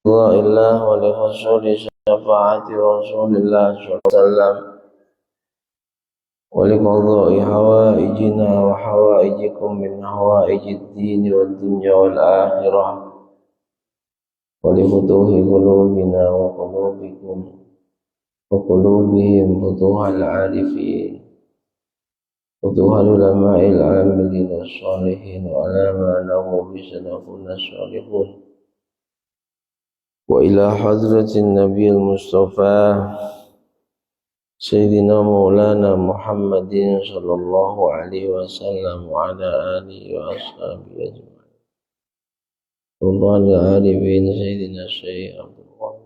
الله ولرسول شفاعة رسول الله صلى الله عليه وسلم ولقضاء حوائجنا وحوائجكم من حوائج الدين والدنيا والآخرة ولفتوح قلوبنا وقلوبكم وقلوبهم فتوح العارفين فتوح العلماء العاملين الصالحين وعلى ما نهوا بسلفنا الصالحون وإلى حضرة النبي المصطفى سيدنا مولانا محمد صلى الله عليه وسلم وعلى آله وأصحابه أجمعين رضوان العارفين سيدنا الشيخ عبد الله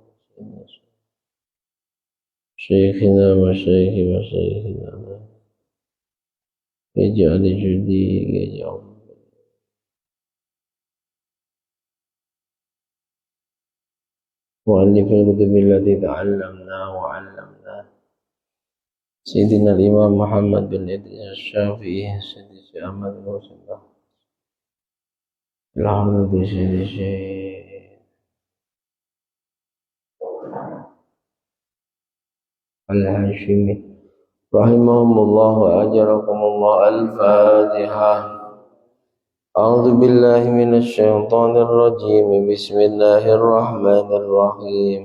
شيخنا وشيخ مشايخنا اجعل جدي يجعل مؤلف الكتب التي تعلمنا وعلمنا سيدنا الإمام محمد بن إدريس الشافعي سيدي أحمد بن حسين الحمد سيدي الشيخ الهاشمي رحمهم الله وأجركم الله. الفاتحة. أعوذ بالله من الشيطان الرجيم. بسم الله الرحمن الرحيم.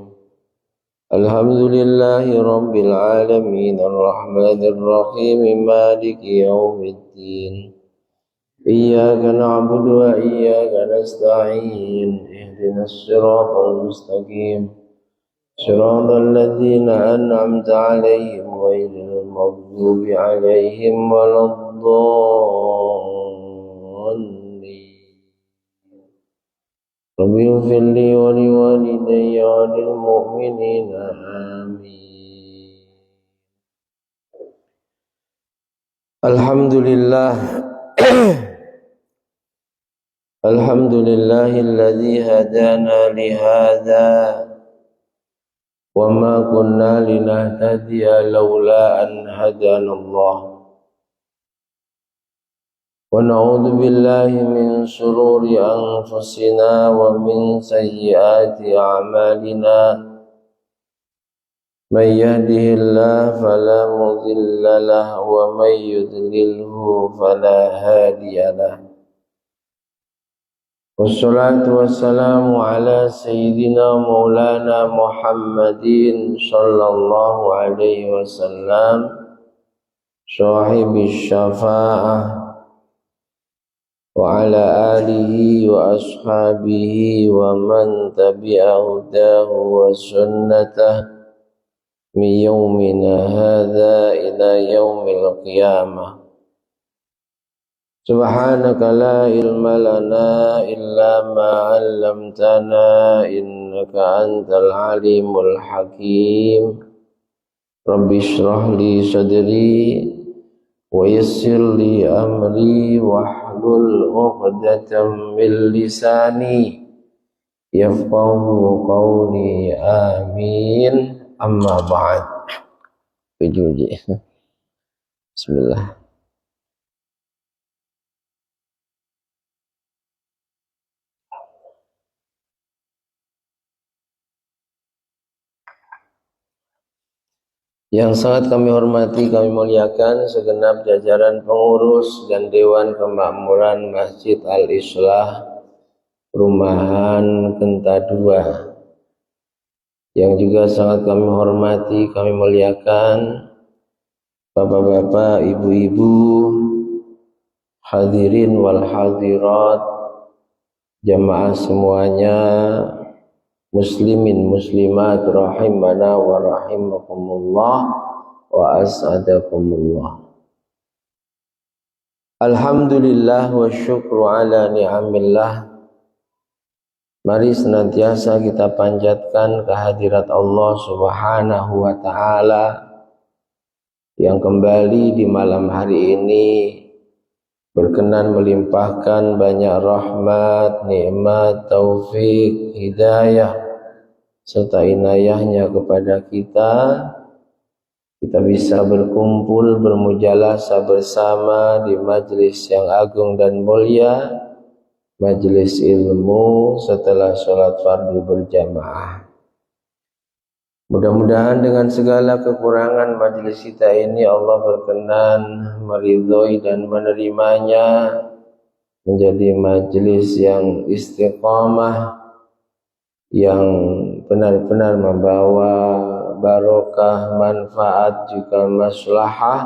الحمد لله رب العالمين الرحمن الرحيم مالك يوم الدين إياك نعبد وإياك نستعين اهدنا الصراط المستقيم صراط الذين أنعمت عليهم غير المغضوب عليهم ولا الضالين. رب اغفر لي ولوالدي وللمؤمنين آمين. Alhamdulillah. Alhamdulillah alladzi hadana li hadza wa ma kunna linahtadiya laula an hadana Allah. Wa na'udzu billahi min shururi anfusina wa min sayyiati a'malina. Man yahdihillahu fala mudilla lahu wa man yudlilhu fala hadiya lahu. Wassalatu wassalamu ala sayyidina maulana Muhammadin sallallahu alaihi wasallam sahibi syafa'ah wa ala alihi wa ashabihi wa man tabi'a hudahu wa sunnatah min yawmina hadha ila yawmil qiyamah. Subhanaka la ilma lana illa ma 'allamtana innaka antal alimul hakim. Rabbi shrah li sadri wa yassir li amri wahlul 'uqdatam min lisani yafqahu qawli. Amin. Amma ba'd. Bismillah. Yang sangat kami hormati, kami muliakan segenap jajaran pengurus dan Dewan Kemakmuran Masjid Al-Islah Perumahan Genta 2. Yang juga sangat kami hormati, kami muliakan bapak-bapak, ibu-ibu, hadirin wal hadirat, jamaah semuanya, muslimin muslimat rahimana wa rahimakumullah wa as'adakumullah. Alhamdulillah wa syukru ala ni'amillah. Mari senantiasa kita panjatkan kehadirat Allah subhanahu wa ta'ala yang kembali di malam hari ini berkenan melimpahkan banyak rahmat, nikmat, taufik, hidayah serta inayahnya kepada kita bisa berkumpul bermujalasah bersama di majlis yang agung dan mulia, majelis ilmu setelah sholat fardu berjamaah. Mudah-mudahan dengan segala kekurangan majelis kita ini Allah berkenan meridhoi dan menerimanya menjadi majelis yang istiqamah, yang benar-benar membawa barokah, manfaat juga maslahah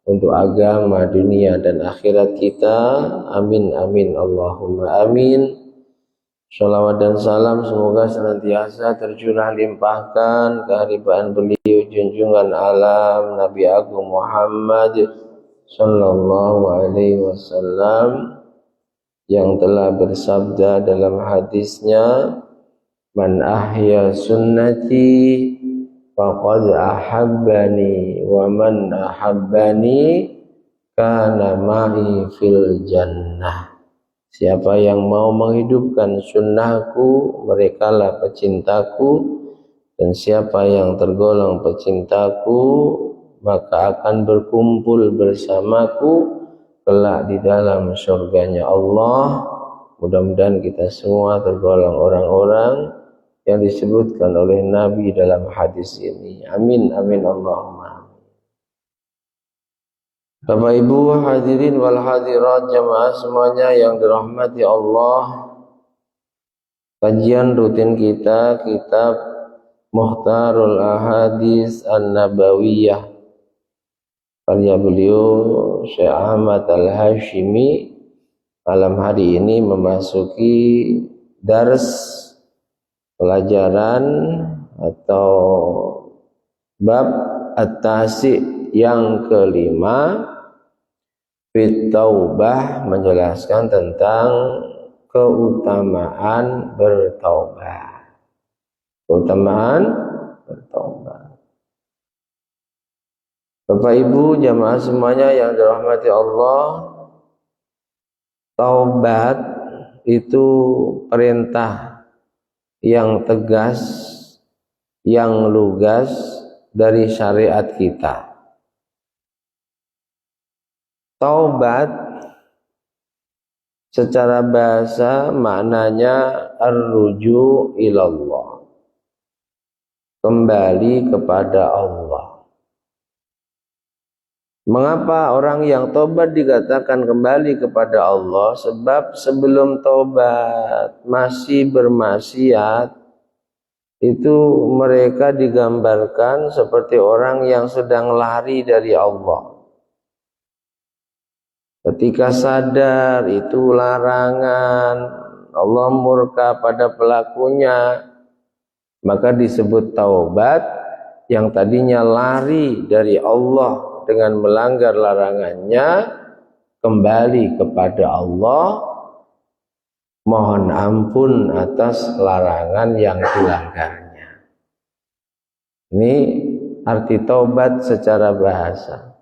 untuk agama, dunia dan akhirat kita. Amin amin Allahumma amin. Shalawat dan salam semoga senantiasa tercurah limpahkan keharibaan beliau junjungan alam Nabi Agung Muhammad sallallahu alaihi wasallam yang telah bersabda dalam hadisnya, man ahya sunnati faqad ahabbani wa man ahabbani kana ma'i fil jannah. Siapa yang mau menghidupkan sunnahku, merekalah pecintaku, dan siapa yang tergolong pecintaku, maka akan berkumpul bersamaku kelak di dalam surganya Allah. Mudah-mudahan kita semua tergolong orang-orang yang disebutkan oleh Nabi dalam hadis ini. Amin amin Allahumma. Bapak Ibu hadirin wal hadirat jamaah semuanya yang dirahmati Allah, kajian rutin kita kitab Mukhtarul Ahadits An-Nabawiyah karya beliau Syekh Ahmad Al-Hashimi malam hari ini memasuki dars pelajaran atau bab at-tasi' yang kelima, fit taubah, menjelaskan tentang keutamaan bertaubat. Keutamaan bertaubat. Bapak Ibu jamaah semuanya yang dirahmati Allah, taubat itu perintah yang tegas, yang lugas dari syariat kita. Taubat secara bahasa maknanya ar-ruju ilallah, kembali kepada Allah. Mengapa orang yang taubat dikatakan kembali kepada Allah? Sebab sebelum taubat masih bermaksiat, itu mereka digambarkan seperti orang yang sedang lari dari Allah. Ketika sadar itu larangan, Allah murka pada pelakunya, maka disebut taubat. Yang tadinya lari dari Allah dengan melanggar larangannya, kembali kepada Allah, mohon ampun atas larangan yang dilanggarnya. Ini arti taubat secara bahasa.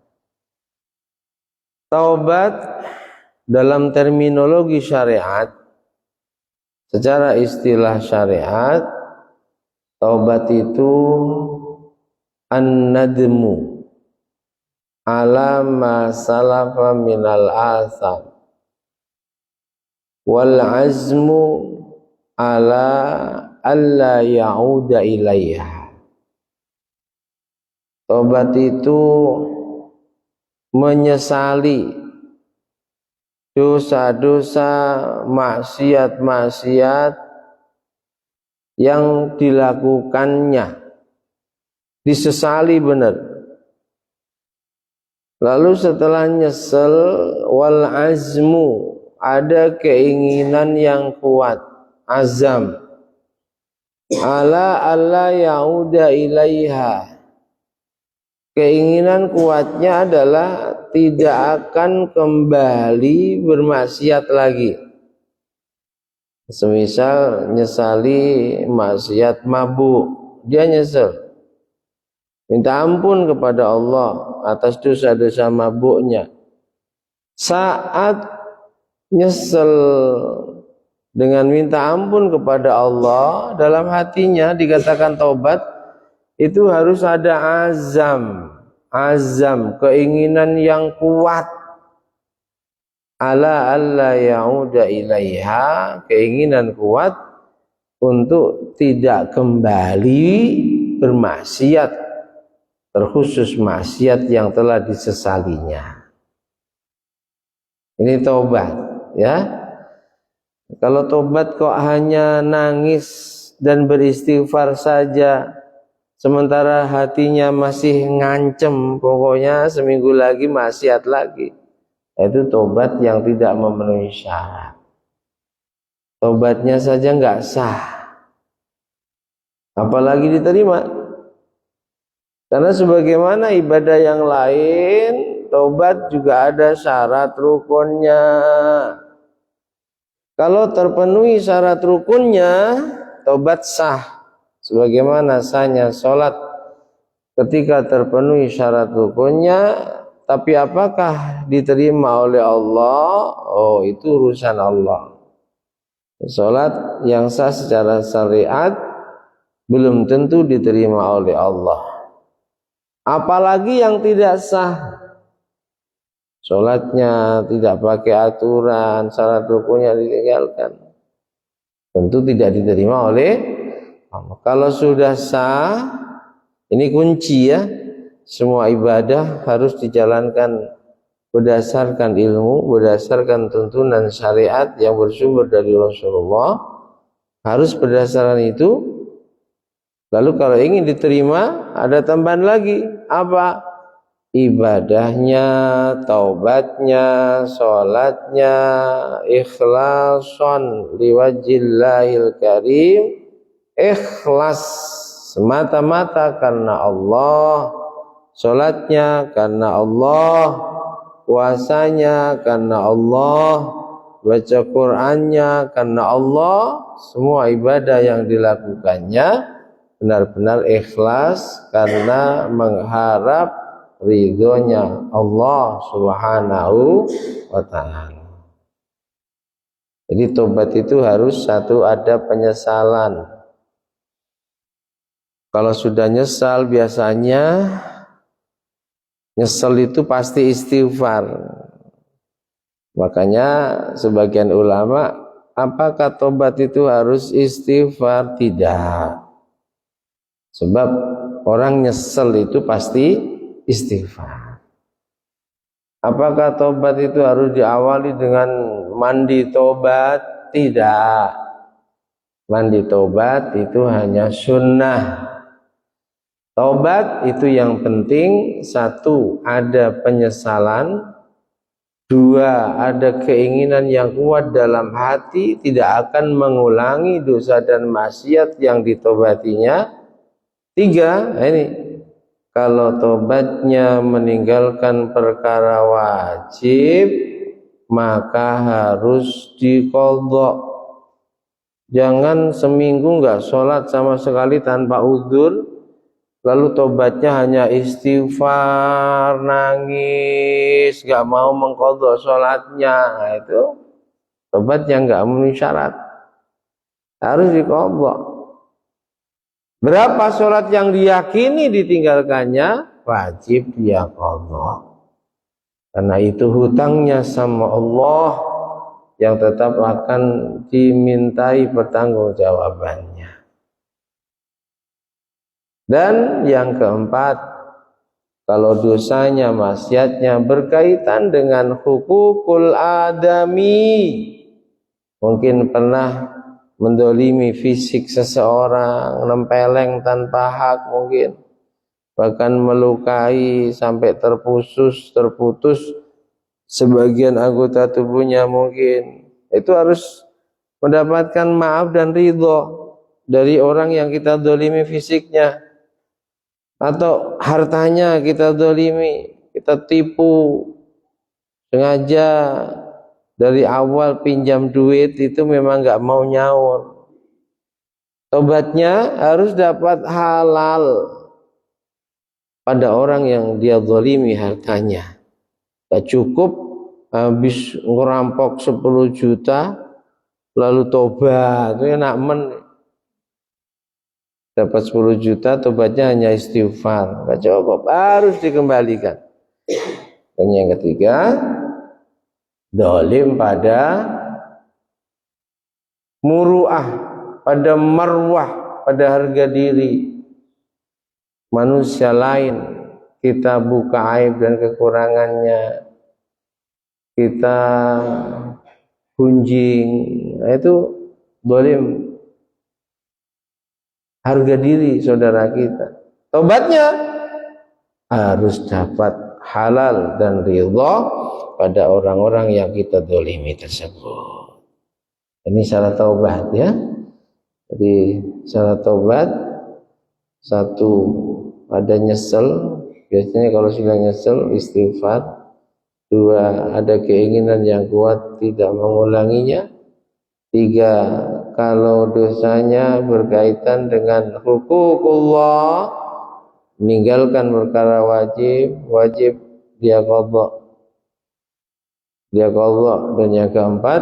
Taubat dalam terminologi syariat, secara istilah syariat, taubat itu an-nadmu ala ma salafa minal atham wal azmu ala alla ya'uda ilaiha. Taubat itu menyesali dosa-dosa, maksiat-maksiat yang dilakukannya, disesali benar. Lalu setelah nyesel, wal azmu, ada keinginan yang kuat, azam, ala alla yauda ilaiha. Keinginan kuatnya adalah tidak akan kembali bermaksiat lagi. Semisal nyesali maksiat mabuk, dia nyesel, minta ampun kepada Allah atas dosa-dosa mabuknya. Saat nyesel dengan minta ampun kepada Allah, dalam hatinya dikatakan taubat, itu harus ada azam, keinginan yang kuat. ala alla ya'uda ilaiha, keinginan kuat untuk tidak kembali bermaksiat, terkhusus maksiat yang telah disesalinya. Ini taubat, ya. Kalau tobat kok hanya nangis dan beristighfar saja, sementara hatinya masih ngancem, pokoknya seminggu lagi maksiat lagi, itu tobat yang tidak memenuhi syarat. Tobatnya saja nggak sah, apalagi diterima. Karena sebagaimana ibadah yang lain, tobat juga ada syarat rukunnya. Kalau terpenuhi syarat rukunnya, tobat sah. Sebagaimana sahnya sholat ketika terpenuhi syarat rukunnya. Tapi apakah diterima oleh Allah? Oh, itu urusan Allah. Sholat yang sah secara syariat belum tentu diterima oleh Allah. Apalagi yang tidak sah. Sholatnya tidak pakai aturan, syarat rukunnya ditinggalkan, tentu tidak diterima oleh Allah. Kalau sudah sah, ini kunci ya, semua ibadah harus dijalankan berdasarkan ilmu, berdasarkan tuntunan syariat yang bersumber dari Rasulullah, harus berdasarkan itu. Lalu kalau ingin diterima, ada tambahan lagi, apa? Ibadahnya, taubatnya, sholatnya ikhlason liwajillahil karim, ikhlas semata-mata karena Allah, sholatnya karena Allah, puasanya karena Allah, baca Qur'annya karena Allah. Semua ibadah yang dilakukannya benar-benar ikhlas karena mengharap ridhonya Allah Subhanahu wa ta'ala. Jadi tobat itu harus satu, ada penyesalan. Kalau sudah nyesal, biasanya nyesel itu pasti istighfar. Makanya sebagian ulama, apakah tobat itu harus istighfar? Tidak. Sebab orang nyesel itu pasti istighfar. Apakah tobat itu harus diawali dengan mandi tobat? Tidak. Mandi tobat itu hanya sunnah. Tobat itu yang penting, satu, ada penyesalan. Dua, ada keinginan yang kuat dalam hati, tidak akan mengulangi dosa dan maksiat yang ditobatinya. Tiga, ini, kalau tobatnya meninggalkan perkara wajib, maka harus diqadha. Jangan seminggu nggak sholat sama sekali tanpa uzur, lalu tobatnya hanya istighfar, nangis, nggak mau mengqadha sholatnya. Nah, itu tobatnya nggak memenuhi syarat, harus diqadha. Berapa sholat yang diyakini ditinggalkannya, wajib dia qadha. Karena itu hutangnya sama Allah yang tetap akan dimintai pertanggungjawabannya. Dan yang keempat, kalau dosanya, maksiatnya berkaitan dengan hukukul adami, mungkin pernah mendolimi fisik seseorang, nempeleng tanpa hak mungkin, bahkan melukai sampai terputus sebagian anggota tubuhnya mungkin, itu harus mendapatkan maaf dan ridho dari orang yang kita dolimi fisiknya, atau hartanya kita dolimi, kita tipu sengaja. Dari awal pinjam duit itu memang nggak mau nyaur. Tobatnya harus dapat halal pada orang yang dia zalimi hartanya. Gak cukup habis ngerampok 10 juta lalu tobat, itu enak men. Dapat 10 juta, tobatnya hanya istighfar, gak cukup, harus dikembalikan. Dan yang ketiga, Zalim pada muruah, pada marwah, pada harga diri manusia lain. Kita buka aib dan kekurangannya, kita gunjing, nah itu zalim harga diri saudara kita. Tobatnya harus dapat halal dan ridha pada orang-orang yang kita zalimi tersebut. Ini syarat taubat ya. Jadi syarat taubat, satu ada nyesel, biasanya kalau sudah nyesel istighfar. Dua, ada keinginan yang kuat tidak mengulanginya. Tiga, kalau dosanya berkaitan dengan hukukullah, meninggalkan perkara wajib dia qadha. Dan yang keempat,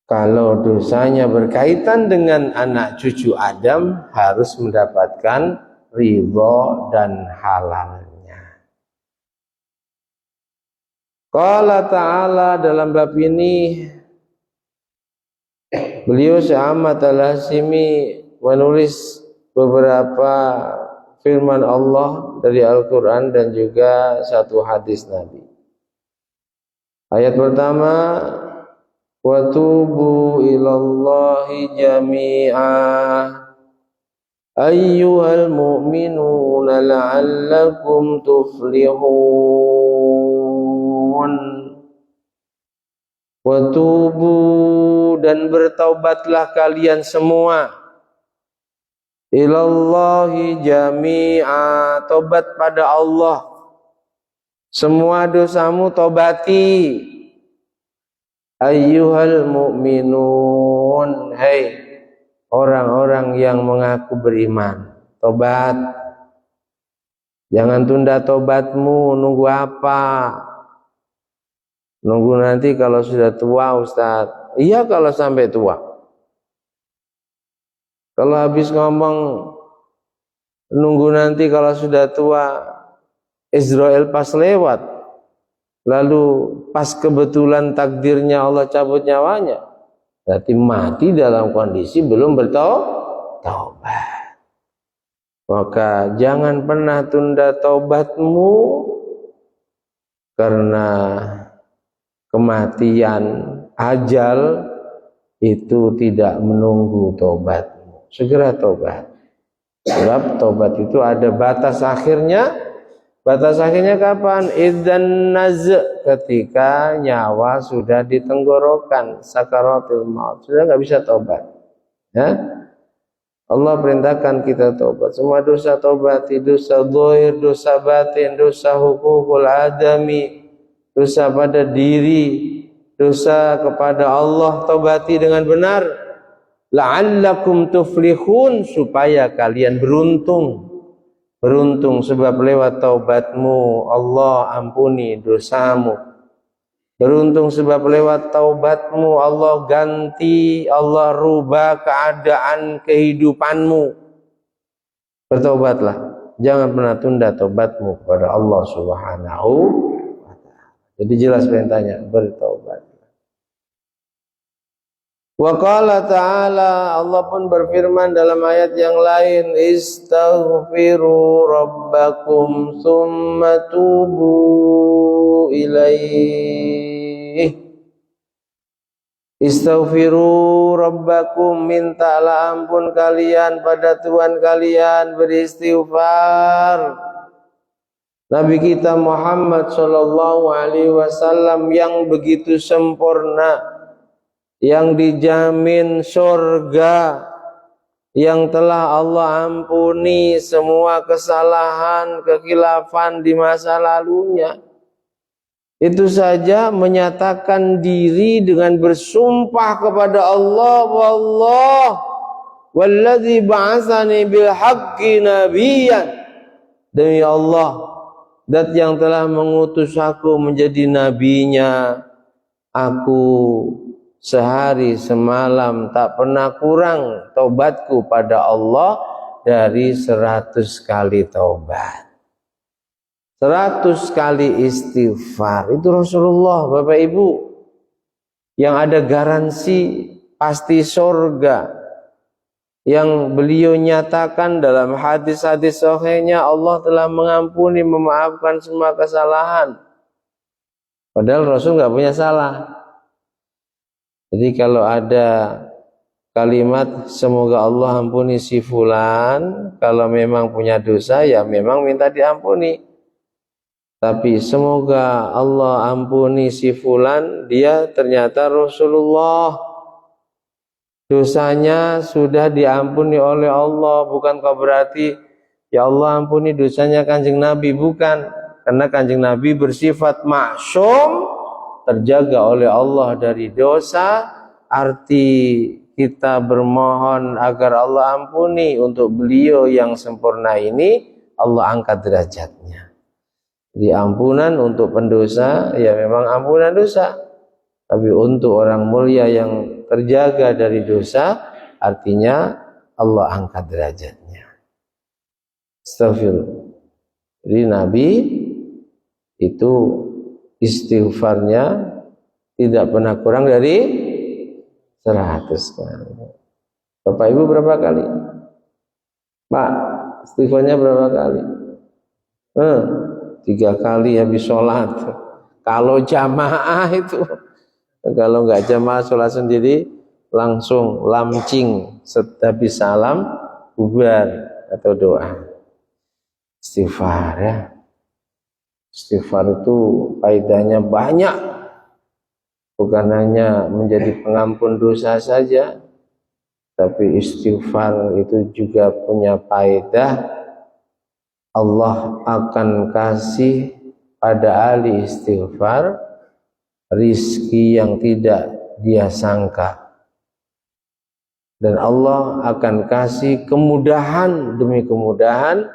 kalau dosanya berkaitan dengan anak cucu Adam, harus mendapatkan ridha dan halalnya. Qala ta'ala, dalam bab ini beliau Syekh Ahmad Al-Hashimi menulis beberapa firman Allah dari Al-Quran dan juga satu hadis Nabi. Ayat pertama, wa tubu ilallahi jami'ah ayyuhal mu'minuna la'allakum tuflihun. Wa tubu, dan bertaubatlah kalian semua, ilallahi jami'a, tobat pada Allah, semua dosamu tobati. Ayyuhal mu'minun, hai orang-orang yang mengaku beriman, tobat. Jangan tunda tobatmu. Nunggu apa? Nunggu nanti kalau sudah tua, Ustaz. Iya, kalau sampai tua. Kalau habis ngomong nunggu nanti kalau sudah tua, Israel pas lewat, lalu pas kebetulan takdirnya Allah cabut nyawanya, berarti mati dalam kondisi belum bertaubat. Maka jangan pernah tunda taubatmu, karena kematian, ajal itu tidak menunggu taubatmu. Segera taubat. Sebab taubat itu ada batas akhirnya. Batas akhirnya kapan? Idzan naz, ketika nyawa sudah di tenggorokan, sakaratul maut, sudah nggak bisa taubat. Ya? Allah perintahkan kita taubat. Semua dosa taubati, dosa zahir, dosa batin, dosa hukukul adami, dosa pada diri, dosa kepada Allah, taubati dengan benar. La'allakum tuflihun, supaya kalian beruntung. Beruntung sebab lewat taubatmu Allah ampuni dosamu. Beruntung sebab lewat taubatmu Allah ganti, Allah rubah keadaan kehidupanmu. Bertaubatlah, jangan pernah tunda taubatmu kepada Allah Subhanahu wa ta'ala. Jadi jelas perintahnya, bertaubat. Wa qala ta'ala, Allah pun berfirman dalam ayat yang lain, istaghfiru rabbakum thumma tubu ilaih. Istaghfiru rabbakum, mintalah ampun kalian pada Tuhan kalian, beristighfar. Nabi kita Muhammad sallallahu alaihi wasallam yang begitu sempurna, yang dijamin surga, yang telah Allah ampuni semua kesalahan, kekhilafan di masa lalunya, itu saja menyatakan diri dengan bersumpah kepada Allah, wallah wallazi ba'atsani bil haqqi nabiyyan, demi Allah zat yang telah mengutus aku menjadi nabinya, aku sehari semalam tak pernah kurang taubatku pada Allah dari 100 kali taubat. 100 kali istighfar. Itu Rasulullah, Bapak Ibu, yang ada garansi pasti surga, yang beliau nyatakan dalam hadis-hadis sahihnya, Allah telah mengampuni, memaafkan semua kesalahan. Padahal Rasul nggak punya salah. Jadi kalau ada kalimat semoga Allah ampuni si fulan, kalau memang punya dosa ya memang minta diampuni. Tapi semoga Allah ampuni si fulan, dia ternyata Rasulullah, dosanya sudah diampuni oleh Allah. Bukankah berarti ya Allah ampuni dosanya Kanjeng Nabi? Bukan, karena Kanjeng Nabi bersifat maksum, terjaga oleh Allah dari dosa. Arti kita bermohon agar Allah ampuni untuk beliau yang sempurna ini, Allah angkat derajatnya. Di ampunan untuk pendosa ya memang ampunan dosa, tapi untuk orang mulia yang terjaga dari dosa, artinya Allah angkat derajatnya. Astagfirullah. Jadi Nabi itu istighfarnya tidak pernah kurang dari 100 kali. Bapak Ibu berapa kali? Pak, istighfarnya berapa kali? 3 kali habis sholat. Kalau jamaah itu, kalau nggak jamaah sholat sendiri, langsung lamcing habis salam bubar atau doa. Istighfar ya. Istighfar itu faedahnya banyak. Bukan hanya menjadi pengampun dosa saja, tapi istighfar itu juga punya faedah. Allah akan kasih pada ahli istighfar rizki yang tidak dia sangka, dan Allah akan kasih kemudahan demi kemudahan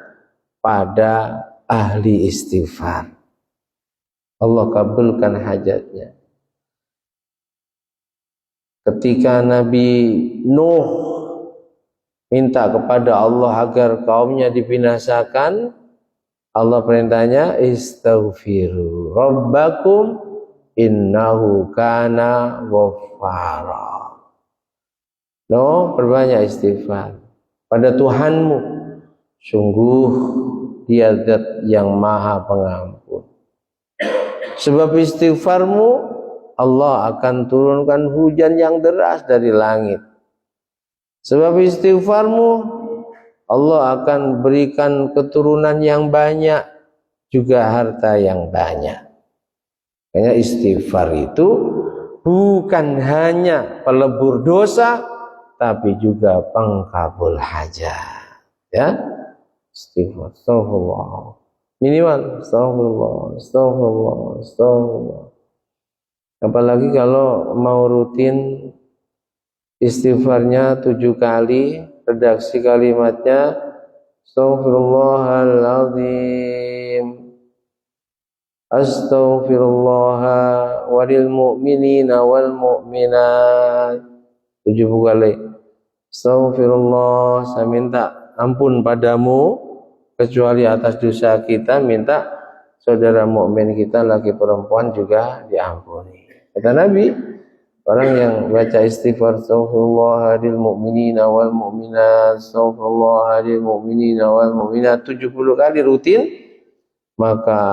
pada ahli istighfar. Allah kabulkan hajatnya. Ketika Nabi Nuh minta kepada Allah agar kaumnya dibinasakan, Allah perintahnya istaghfiru rabbakum innahu kana ghaffara. Perbanyak istighfar pada Tuhanmu, sungguh Dia Zat yang Maha Pengampun. Sebab istighfarmu, Allah akan turunkan hujan yang deras dari langit. Sebab istighfarmu, Allah akan berikan keturunan yang banyak, juga harta yang banyak. Karena istighfar itu bukan hanya pelebur dosa, tapi juga pengkabul hajat. Ya, istighfar, astagfirullah. Minimal astagfirullah, astagfirullah, astagfirullah. Apalagi kalau mau rutin, istighfarnya 7 kali, redaksi kalimatnya astaghfirullahaladzim, astaghfirullah walil mu'minina wal mu'minat, 70 kali. Astaghfirullah, saya minta ampun padamu kecuali atas dosa kita, minta saudara mukmin kita laki perempuan juga diampuni. Kata Nabi, orang yang baca istighfar astaghfirullah lil mu'minina wal mu'minat, astaghfirullah lil mu'minina wal mu'minat 70 kali rutin, maka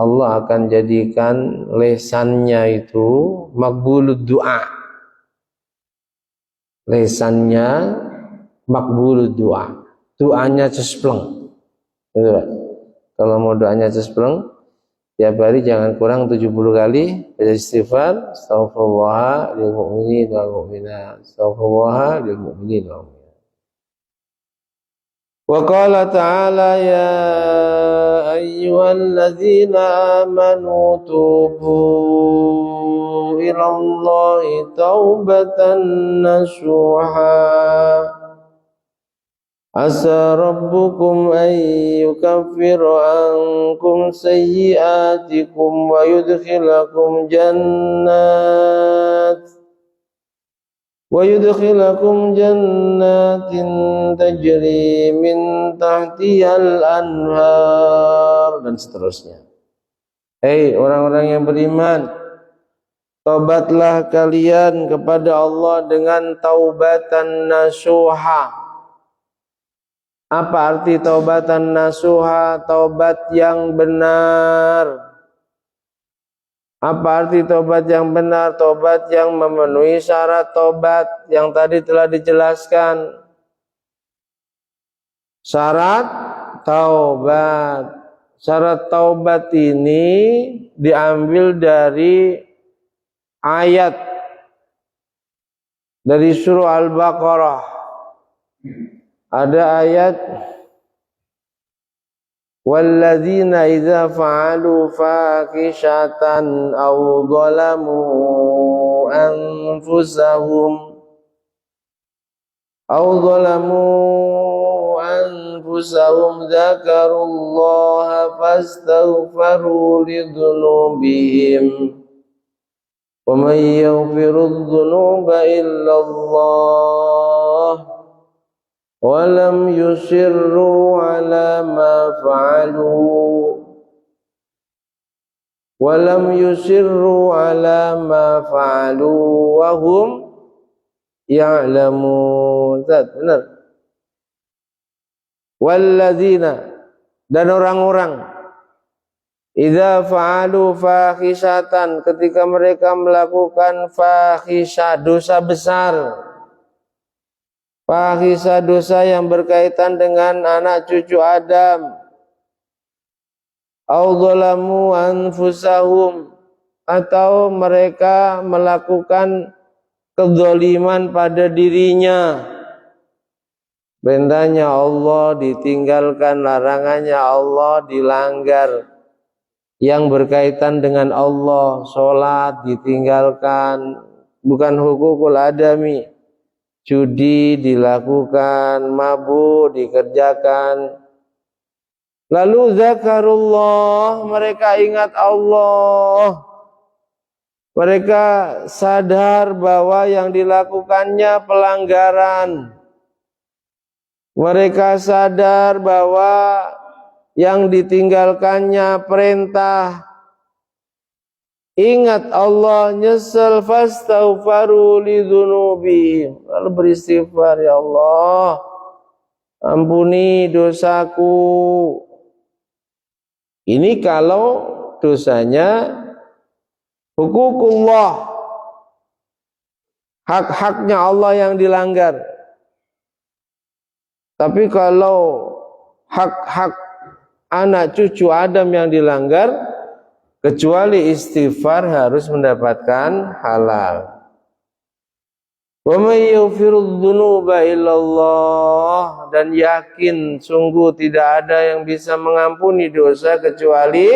Allah akan jadikan lesannya itu makbulud doa. Lesannya makbulud doa. Doanya cespleng. Gitu, Pak. Kalau mau doanya cespleng, tiap hari jangan kurang 70 kali baca istighfar, astaghfirullah lil mu'minin wal mu'minat, astaghfirullah lil mu'minin wal mu'minat. Wa qala ta'ala ya ayyuhalladzina amanu tubu ilallahi taubatan nasuha. Asa rabbukum an yukaffiru ankum sayyi'atikum wa yudkhilakum jannat wa yudkhilakum jannatin tajri min tahtihal anhar, dan seterusnya. Hei orang-orang yang beriman, taubatlah kalian kepada Allah dengan taubatan nasuha. Apa arti taubatan nasuha? Taubat yang benar. Apa arti taubat yang benar? Taubat yang memenuhi syarat taubat yang tadi telah dijelaskan. Syarat taubat. Syarat taubat ini diambil dari ayat dari surah Al-Baqarah. Ada ayat walladzina idza fa'alu fahishatan aw zalamu anfusahum dzakarullaha fastaghfaru lidzunubihim wa may yaghfiru dzunuba illallah wa lam yusirru ala ma fa'alu wa hum ya'lamun. Benar. Walladzina, dan orang-orang idza fa'alu fahisatan, ketika mereka melakukan fahisah, dosa besar. Fahisah, dosa yang berkaitan dengan anak cucu Adam. Au dzalamu anfusahum, atau mereka melakukan kezaliman pada dirinya. Perintahnya Allah ditinggalkan, larangannya Allah dilanggar. Yang berkaitan dengan Allah, sholat ditinggalkan, bukan hukukul adami. Judi dilakukan, mabuk dikerjakan. Lalu zakarullah, mereka ingat Allah. Mereka sadar bahwa yang dilakukannya pelanggaran. Mereka sadar bahwa yang ditinggalkannya perintah. Ingat Allah, nyesel, fastaghfaru lidzunubihim, lalu beristighfar, ya Allah, ampuni dosaku. Ini kalau dosanya hukukullah, hak-haknya Allah yang dilanggar. Tapi kalau hak-hak anak cucu Adam yang dilanggar, kecuali istighfar harus mendapatkan halal. Wa may yaghfiru dzunuba illallah, dan yakin sungguh tidak ada yang bisa mengampuni dosa kecuali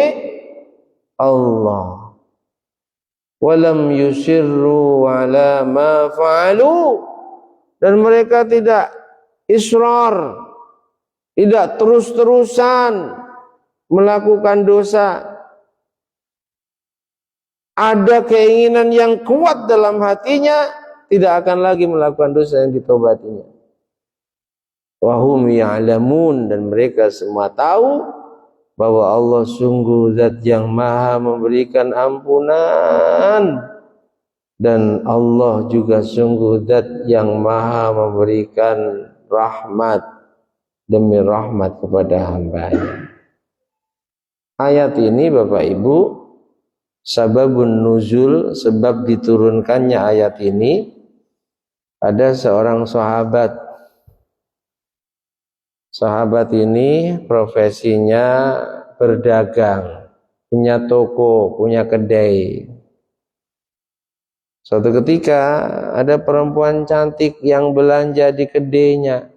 Allah. Wa lam yusirru ala ma fa'alu, dan mereka tidak israr, tidak terus-terusan melakukan dosa. Ada keinginan yang kuat dalam hatinya, tidak akan lagi melakukan dosa yang ditobatinya. Wahum ya'lamun, dan mereka semua tahu bahwa Allah sungguh zat yang maha memberikan ampunan, dan Allah juga sungguh zat yang maha memberikan rahmat demi rahmat kepada hambanya. Ayat ini Bapak Ibu, sababun nuzul, sebab diturunkannya ayat ini, ada seorang sahabat. Sahabat ini profesinya berdagang, punya toko, punya kedai. Suatu ketika ada perempuan cantik yang belanja di kedainya.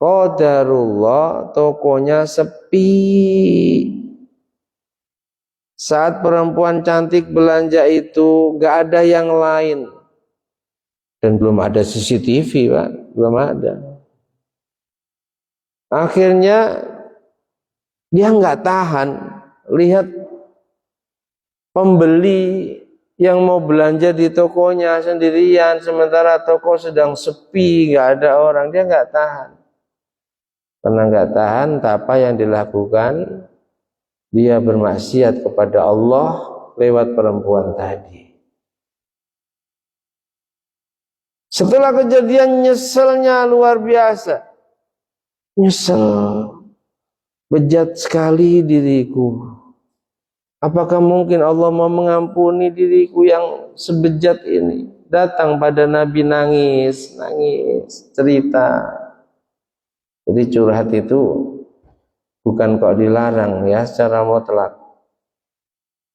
Qadarullah, tokonya sepi. Saat perempuan cantik belanja itu, gak ada yang lain. Dan belum ada CCTV, Pak. Belum ada. Akhirnya dia gak tahan lihat pembeli yang mau belanja di tokonya sendirian, sementara toko sedang sepi, nggak ada orang, dia nggak tahan. Karena nggak tahan, apa yang dilakukan, dia bermaksiat kepada Allah lewat perempuan tadi. Setelah kejadian, nyeselnya luar biasa. Nyesel, bejat sekali diriku. Apakah mungkin Allah mau mengampuni diriku yang sebejat ini? Datang pada Nabi nangis, cerita. Jadi curhat itu bukan kok dilarang ya secara mutlak.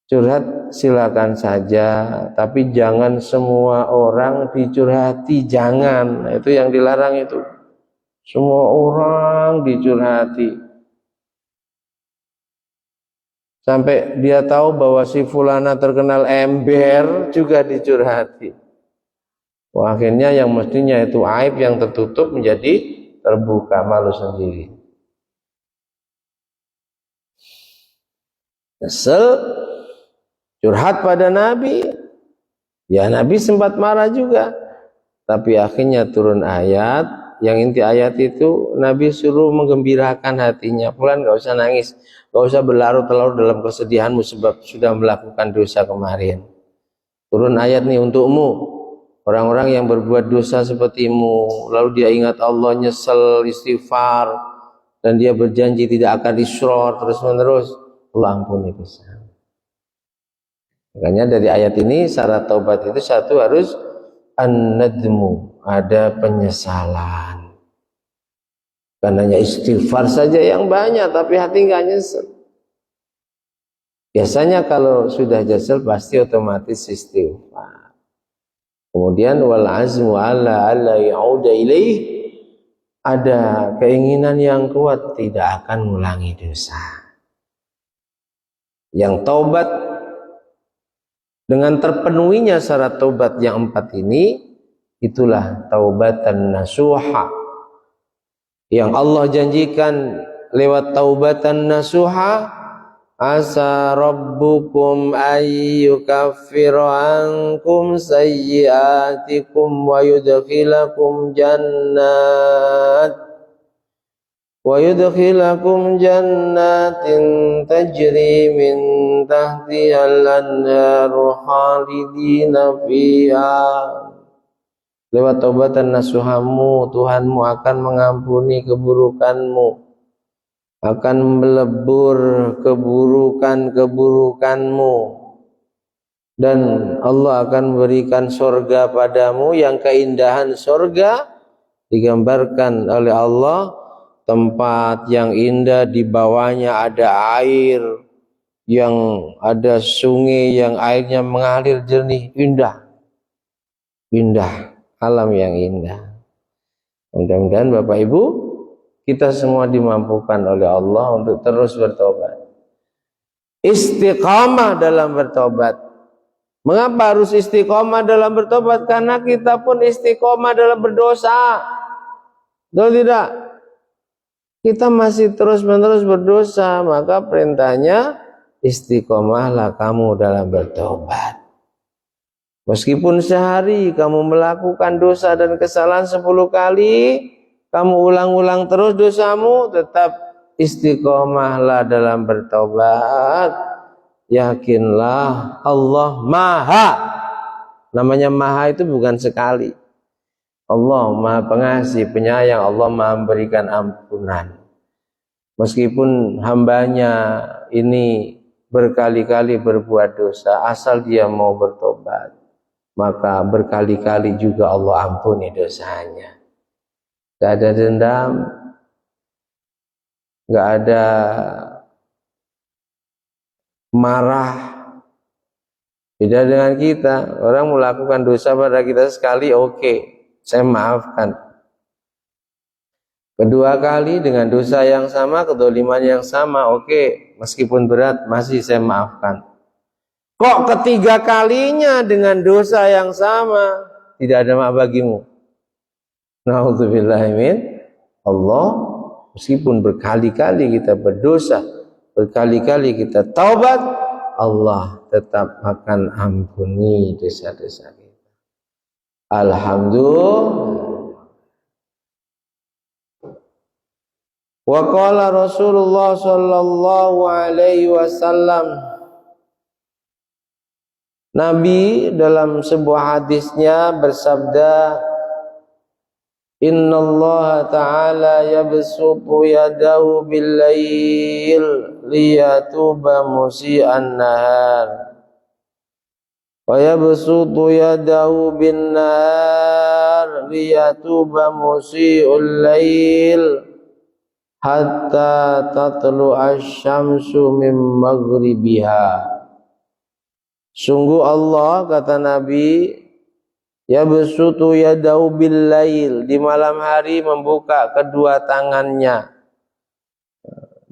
Curhat silakan saja, tapi jangan semua orang dicurhati, jangan. Itu yang dilarang itu. Semua orang dicurhati. Sampai dia tahu bahwa si fulana terkenal ember juga dicurhati. Wah, akhirnya yang mestinya itu aib yang tertutup menjadi terbuka, malu sendiri. Nyesel, curhat pada Nabi. Ya Nabi sempat marah juga. Tapi akhirnya turun ayat. Yang inti ayat itu Nabi suruh menggembirakan hatinya. Fulan gak usah nangis, gak usah berlarut-larut dalam kesedihanmu sebab sudah melakukan dosa kemarin. Turun ayat nih untukmu, orang-orang yang berbuat dosa sepertimu, lalu dia ingat Allah, nyesel, istighfar, dan dia berjanji tidak akan israr terus-menerus, Allah ampuni dosa. Makanya dari ayat ini syarat taubat itu satu harus an-nadmu, ada penyesalan. Karenanya istighfar saja yang banyak tapi hati nggak nyesel. Biasanya kalau sudah nyesel pasti otomatis istighfar. Kemudian wal azmu ala ya'uda ilaih, ada keinginan yang kuat tidak akan mengulangi dosa. Yang taubat dengan terpenuhinya syarat taubat yang 4 ini, itulah taubatan nasuha yang Allah janjikan lewat taubatan nasuha. Asa rabbukum ayyukaffira ankum sayyiatikum wa yudkhilakum jannatin tajri min tahtihal anharu khalidina fiha. Lewat taubatan nasuhamu, Tuhanmu akan mengampuni keburukanmu, akan melebur keburukan-keburukanmu, dan Allah akan memberikan surga padamu yang keindahan surga digambarkan oleh Allah, tempat yang indah, di bawahnya ada air, yang ada sungai yang airnya mengalir jernih, indah, alam yang indah. Mudah-mudahan Bapak Ibu, kita semua dimampukan oleh Allah untuk terus bertobat, istiqamah dalam bertobat. Mengapa harus istiqamah dalam bertobat? Karena kita pun istiqamah dalam berdosa. Betul tidak? Kita masih terus-menerus berdosa, maka perintahnya istiqamahlah kamu dalam bertobat. Meskipun sehari kamu melakukan dosa dan kesalahan 10 kali, kamu ulang-ulang terus dosamu, tetap istiqomahlah dalam bertobat. Yakinlah Allah Maha. Namanya Maha itu bukan sekali. Allah Maha Pengasih, Penyayang, Allah Maha memberikan ampunan. Meskipun hambanya ini berkali-kali berbuat dosa, asal dia mau bertobat, maka berkali-kali juga Allah ampuni dosanya. Gak ada dendam, gak ada marah. Beda dengan kita, orang melakukan dosa pada kita sekali, oke, saya maafkan. Kedua kali dengan dosa yang sama, kedzaliman yang sama, oke, meskipun berat masih saya maafkan. Kok ketiga kalinya dengan dosa yang sama, tidak ada maaf bagimu? Na'udzubillahimin. Allah, meskipun berkali-kali kita berdosa, berkali-kali kita taubat, Allah tetap akan ampuni dosa-dosa kita. Alhamdulillah. Wa qala Rasulullah sallallahu alaihi wasallam, Nabi dalam sebuah hadisnya bersabda, Innallaha ta'ala yabsutu yadahu bil-lail liyatuba musi'an nahar wa yabsutu yadahu bin-nahar liyatuba musi'ul lail hatta tatlu'a asy-syamsu min maghribiha. Sungguh Allah, kata Nabi, yabsutu yadahu bil-lail, di malam hari membuka kedua tangannya.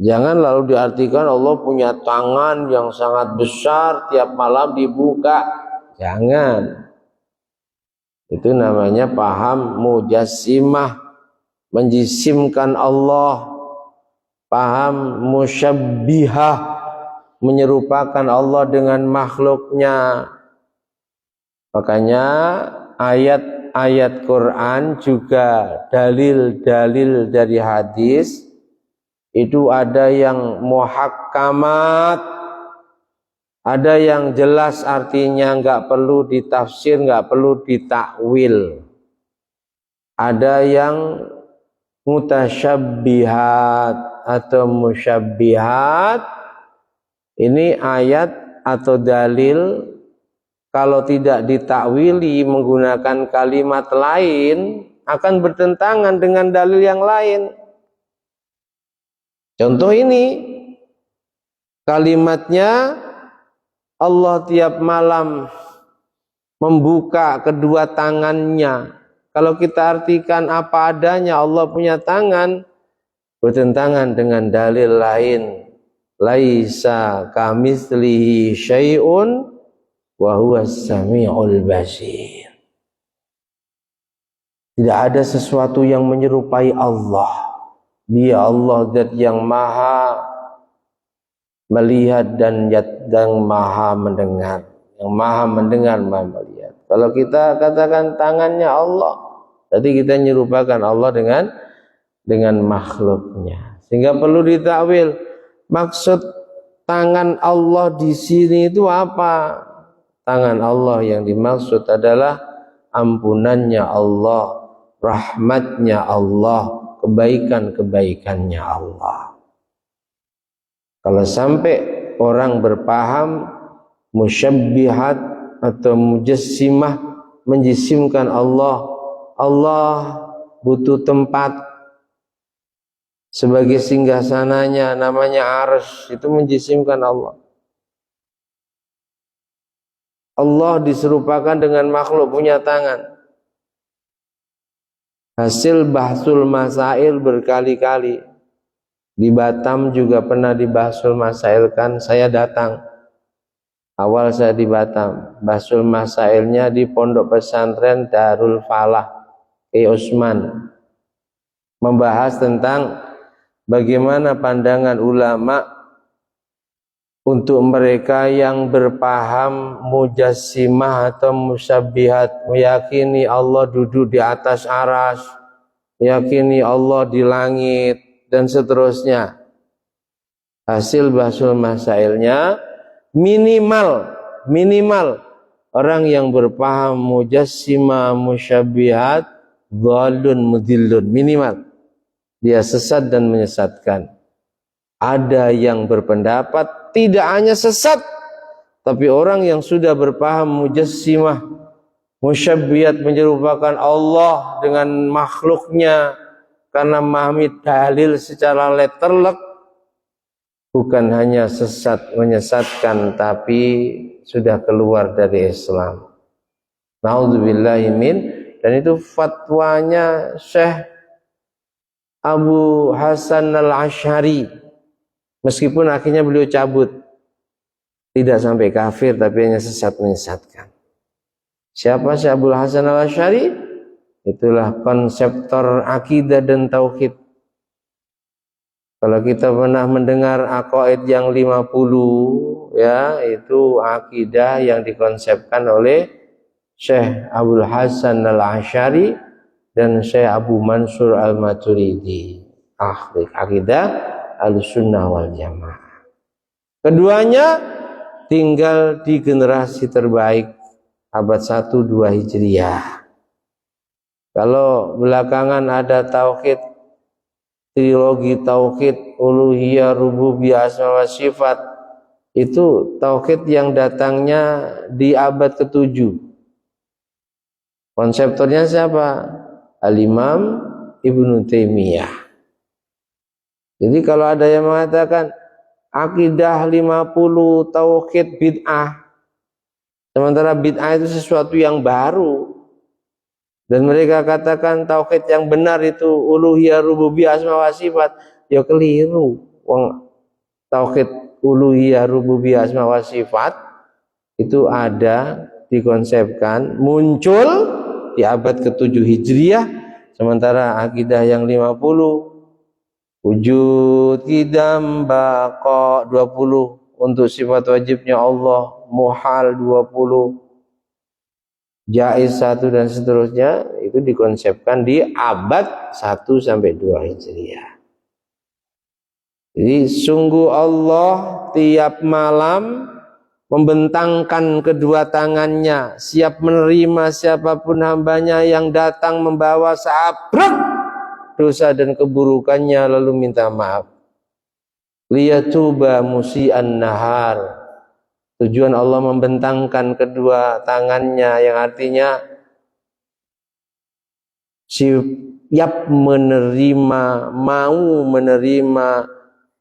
Jangan lalu diartikan Allah punya tangan yang sangat besar tiap malam dibuka. Jangan. Itu namanya paham mujassimah, menjisimkan Allah. Paham musyabbihah, menyerupakan Allah dengan makhluknya. Makanya ayat-ayat Quran juga dalil-dalil dari hadis itu ada yang muhakkamat, ada yang jelas artinya, nggak perlu ditafsir, nggak perlu ditakwil. Ada yang mutasyabbihat atau musyabbihat. Ini ayat atau dalil kalau tidak ditakwili menggunakan kalimat lain akan bertentangan dengan dalil yang lain. Contoh ini, kalimatnya Allah tiap malam membuka kedua tangannya. Kalau kita artikan apa adanya Allah punya tangan, bertentangan dengan dalil lain. Laisa kamitslihi syai'un wa huwas samiul basir. Tidak ada sesuatu yang menyerupai Allah. Dia Allah zat yang maha melihat dan yang maha mendengar. Yang maha mendengar, maha melihat. Kalau kita katakan tangannya Allah, berarti kita menyerupakan Allah dengan makhluknya. Sehingga perlu ditakwil. Maksud tangan Allah di sini itu apa? Tangan Allah yang dimaksud adalah ampunannya Allah, rahmatnya Allah, kebaikan-kebaikannya Allah. Kalau sampai orang berpaham musyabbihat atau mujassimah, menjisimkan Allah, Allah butuh tempat sebagai singgasananya, namanya arsy, itu menjisimkan Allah. Allah diserupakan dengan makhluk punya tangan. Hasil bahsul masail berkali-kali. Di Batam juga pernah dibahsul masail, kan saya datang. Awal saya di Batam. Bahsul masailnya di Pondok Pesantren Darul Falah Kiai Utsman. Membahas tentang bagaimana pandangan ulama untuk mereka yang berpaham mujassimah atau musyabbihat, meyakini Allah duduk di atas arsy, meyakini Allah di langit, dan seterusnya. Hasil bahsul masailnya, minimal orang yang berpaham mujassimah, musyabbihat, dhalun mudhillun, minimal dia sesat dan menyesatkan. Ada yang berpendapat tidak hanya sesat, tapi orang yang sudah berpaham mujassimah, musyabbihat, menyerupakan Allah dengan makhluknya karena memahami dalil secara letterlek, bukan hanya sesat menyesatkan, tapi sudah keluar dari Islam. Na'udzubillahi min. Dan itu fatwanya Syekh Abu Hasan al-Asy'ari. Meskipun akhirnya beliau cabut, tidak sampai kafir, tapi hanya sesat menyesatkan. Siapa Syekh Abu Hasan al-Asy'ari? Itulah konseptor akidah dan tauhid. Kalau kita pernah mendengar aqaid yang 50, ya, itu akidah yang dikonsepkan oleh Syekh Abdul Hasan Al-Asy'ari dan Syekh Abu Mansur Al-Maturidi. Akidah Ahlussunnah wal Jamaah. Keduanya tinggal di generasi terbaik abad 1-2 Hijriah. Kalau belakangan ada tauhid, trilogi tauhid uluhiyah, rububiyah, asma wa sifat, itu tauhid yang datangnya di abad ke-7. Konseptornya siapa? Al-Imam Ibnu Taimiyah. Jadi kalau ada yang mengatakan akidah 50 tauhid bid'ah, sementara bid'ah itu sesuatu yang baru, dan mereka katakan tauhid yang benar itu uluhiyah, rububiyah, asma wa sifat, ya keliru. Wong tauhid uluhiyah, rububiyah, asma wa sifat itu ada, dikonsepkan, muncul di abad ke-7 Hijriah, sementara akidah yang 50 wujud, qidam, baqa 20 untuk sifat wajibnya Allah, muhal 20, jaiz 1 dan seterusnya, itu dikonsepkan di abad 1-2 Hijriah. Jadi sungguh Allah tiap malam membentangkan kedua tangannya, siap menerima siapapun hambanya yang datang membawa seabrek dosa dan keburukannya lalu minta maaf. Liyatuba musi'an nahar. Tujuan Allah membentangkan kedua tangannya yang artinya siap menerima, mau menerima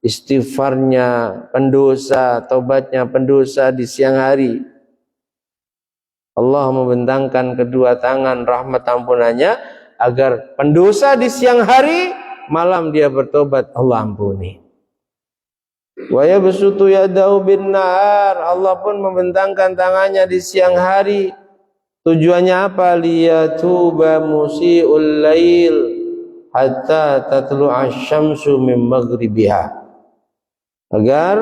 istighfarnya pendosa, tobatnya pendosa di siang hari. Allah membentangkan kedua tangan rahmat ampunannya agar pendosa di siang hari, malam dia bertobat, Allah ampuni. Wa yabsutu yadahu bin nahar, Allah pun membentangkan tangannya di siang hari. Tujuannya apa? Liyatuba musi'ul lail hatta tatlu'a syamsu min maghribiha. Agar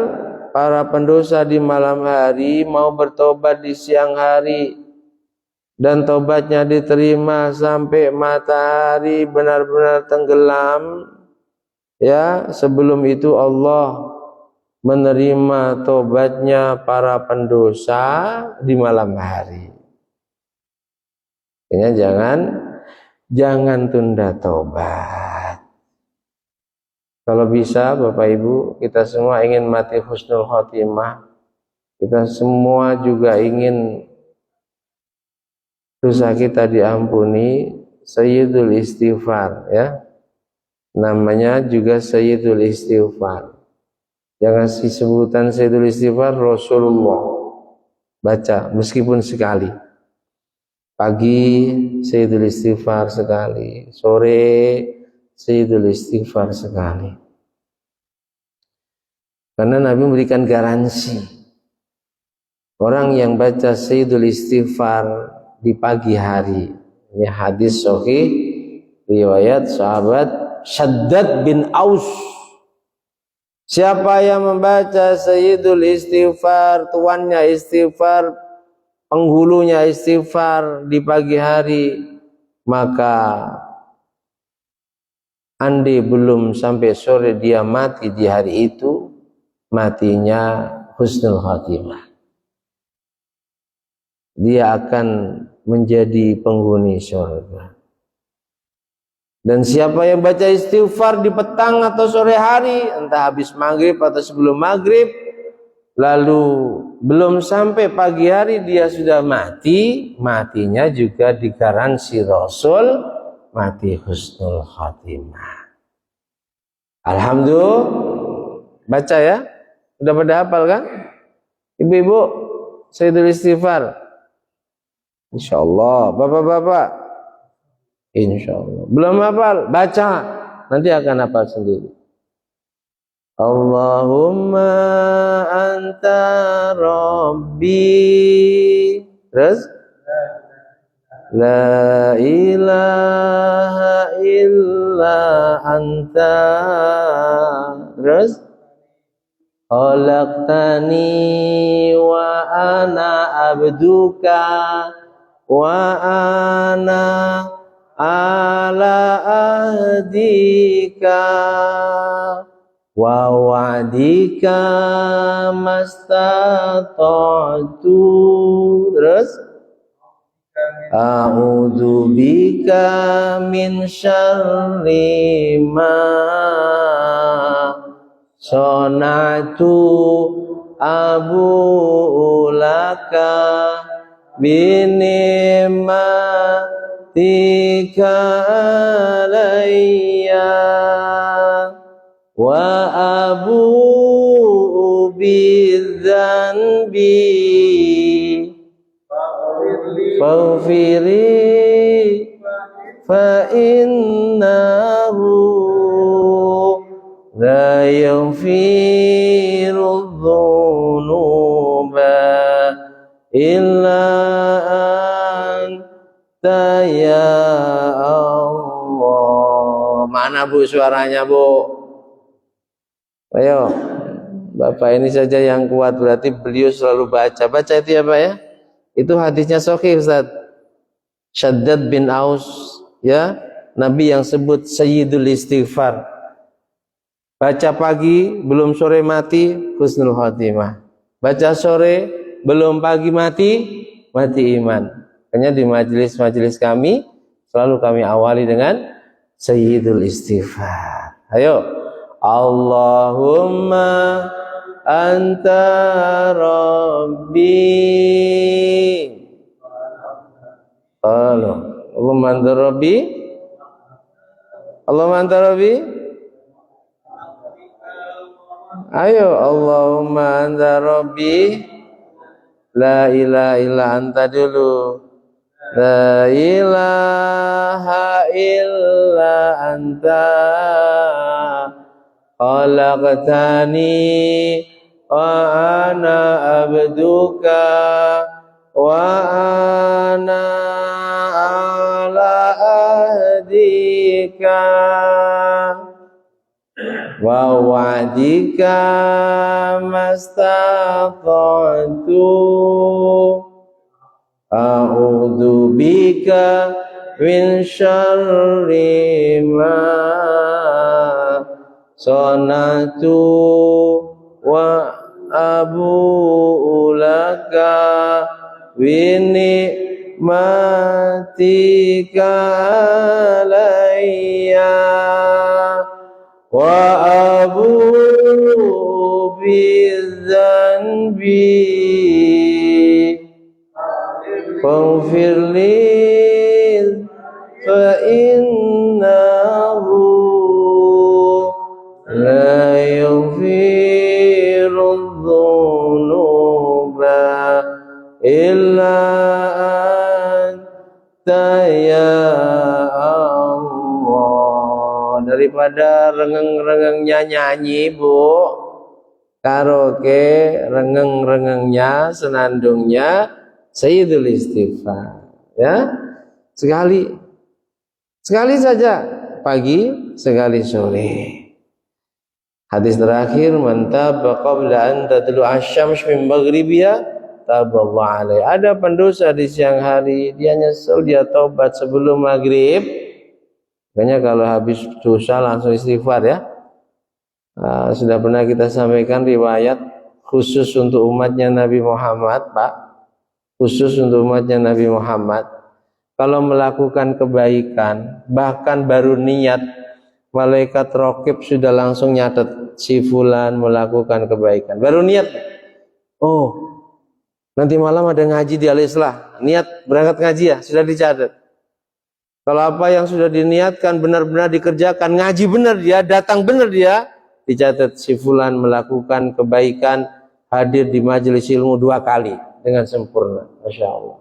para pendosa di malam hari mau bertobat di siang hari, dan tobatnya diterima sampai matahari benar-benar tenggelam. Ya, sebelum itu Allah menerima tobatnya para pendosa di malam hari. Ini jangan tunda tobat. Kalau bisa Bapak Ibu, kita semua ingin mati husnul khotimah. Kita semua juga ingin dosa kita diampuni. Sayyidul istighfar, ya. Namanya juga Sayyidul istighfar. Jangan sebutan Sayyidul istighfar Rasulullah. Baca meskipun sekali. Pagi Sayyidul istighfar sekali, sore Sayyidul istighfar sekali. Karena Nabi memberikan garansi. Orang yang baca Sayyidul istighfar di pagi hari. Ini hadis sahih riwayat sahabat Shaddad bin Aus. Siapa yang membaca Sayyidul istighfar, tuannya istighfar, penghulunya istighfar di pagi hari, maka andai belum sampai sore dia mati di hari itu, matinya husnul khatimah. Dia akan menjadi penghuni surga. Dan siapa yang baca istighfar di petang atau sore hari, entah habis maghrib atau sebelum maghrib, lalu belum sampai pagi hari dia sudah mati, matinya juga digaransi Rasul mati husnul khatimah. Alhamdulillah. Baca ya, sudah pada hafal kan? Ibu-ibu, Sayyidul istighfar. Insyaallah, bapak-bapak, insyaallah. Belum hafal, baca, nanti akan hafal sendiri. Allahumma anta rabbi, terus la ilaha illa anta, Terus khalaqtani wa ana abduka wa ana ala ahdika wa wa'dika mastata'tu. Terus a'udzu bika min syarri ma sonatu abu'u laka binimatika alayya wa abu'u bidzanbi faghfirli fa innahu la yaghfiru dzunuba illa anta ya Allah. Mana Bu suaranya Bu? Ayo, Bapak ini saja yang kuat, berarti beliau selalu baca. Baca itu ya Pak ya? Itu hadisnya sahih Ustaz. Syaddad bin Aus ya, Nabi yang sebut Sayyidul Istighfar. Baca pagi belum sore mati husnul khotimah. Baca sore belum pagi mati iman. Makanya di majelis-majelis kami selalu kami awali dengan Sayyidul Istighfar. Ayo. Allahumma anta rabbi. Allahumma anta rabbi. Allahumma anta rabbi. Ayo, Allahumma anta rabbi. La ilaha illa anta dulu. La ilaha illa anta. Khalaqtani wa ana abduka wa ana ala ahdika wa wa'dika mastata'tu a'udzu bika min syarri ma sonatu wa abu'u laka bini'matika alayya wa abu'u bidzanbi faghfirli fa innahu la yaghfiru dzunuba illa anta ya Allah. Daripada rengeng-rengengnya nyanyi Bu, karaoke rengeng-rengengnya senandungnya Sayyidul Istighfar ya. Sekali saja pagi, sekali sore. Hadis terakhir, man taba qabla an tatlu asy-syams min maghribiha taballahu alaihi. Ada pendosa di siang hari, dia nyesel, dia taubat sebelum maghrib. Makanya kalau habis dosa langsung istighfar ya. Sudah pernah kita sampaikan riwayat khusus untuk umatnya Nabi Muhammad, Pak. Khusus untuk umatnya Nabi Muhammad. Kalau melakukan kebaikan, bahkan baru niat, malaikat raqib sudah langsung nyatet si fulan melakukan kebaikan. Baru niat. Oh, nanti malam ada ngaji di Al-Islah. Niat berangkat ngaji ya, sudah dicatat. Kalau apa yang sudah diniatkan benar-benar dikerjakan, ngaji benar dia, datang benar dia, dicatat si fulan melakukan kebaikan, hadir di majelis ilmu 2 kali dengan sempurna. Masya Allah.